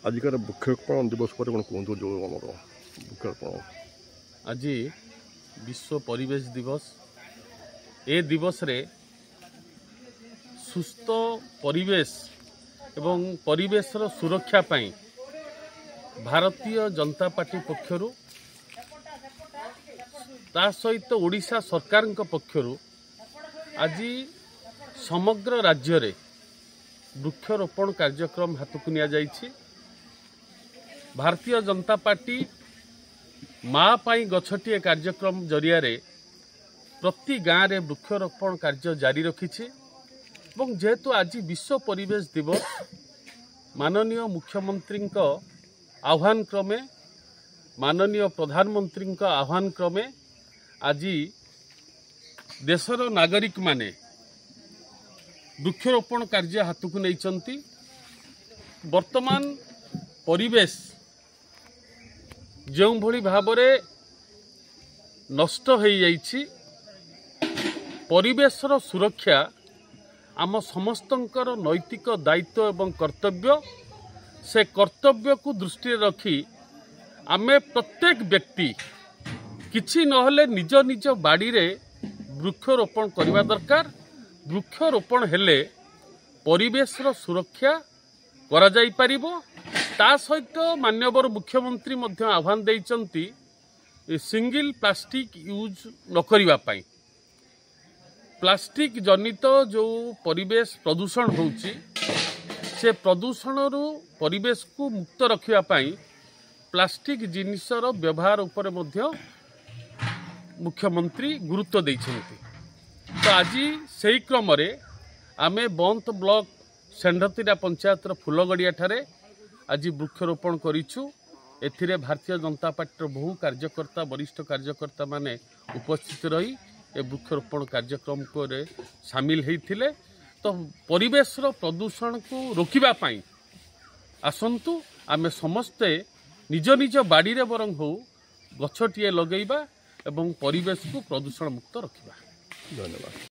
आजिकार वृक्षरोपण दिवस पर कौन कहतु जो आम वृक्षरोपण आज विश्व परिवेश दिवस ए दिवस रे सुस्थ परिवेश एवं परिवेशर सुरक्षा पाई भारतीय जनता पार्टी पक्षरु ता सहित ओडिशा सरकार पक्षरु आज समग्र राज्य रे वृक्षरोपण कार्यक्रम हाथ को निया जाइछि। भारतीय जनता पार्टी माँ पाई गछटिए कार्यक्रम जरिया रे प्रति गाँव रे वृक्षरोपण कार्य जारी रखिछि। जेहेतु आज विश्व परिवेश दिवस माननीय मुख्यमंत्री आह्वान क्रमे माननीय प्रधानमंत्री आह्वान क्रमे आज देशर नागरिक माने वृक्षरोपण कार्य हाथ को नहीं। वर्तमान परिवेश जो भली भावरे नष्ट हो जाइछि, परिवेशर सुरक्षा आम समस्तंकर नैतिक दायित्व एवं कर्तव्य। से कर्तव्य को दृष्टि रखी आमे प्रत्येक व्यक्ति किछि नहले निज निज बाड़ी रे वृक्षरोपण करवा दरकार। वृक्षरोपण हेले परिवेशर सुरक्षा करा जाई परिबो। ता सहित माननीय मुख्यमंत्री मध्य आह्वान देइचंती सिंगल प्लास्टिक यूज न करिवा पाई। प्लास्टिक जनित जो परिवेश प्रदूषण होउची से प्रदूषण रु परिवेश को मुक्त रखिया पाई प्लास्टिक जिनिसर व्यवहार उपर मध्य मुख्यमंत्री गुरुत्व देइछंती। तो आज से क्रम आमे बंत ब्लॉक सेंढतीरा पंचायत फुलगड़िया ठारे आज वृक्षरोपण करिछु। एथिरे भारतीय जनता पार्टी बहु कार्यकर्ता वरिष्ठ कार्यकर्ता माने उपस्थित रही ए वृक्षरोपण कार्यक्रम को सामिल होइथिले। तो परिवेशर प्रदूषण को रोकिबा पाई आसंतु आमे समस्ते निज निज बाड़ी रे बरंग हो गछटिए लगेइबा एवं परिवेश को प्रदूषण मुक्त रखिबा। धन्यवाद।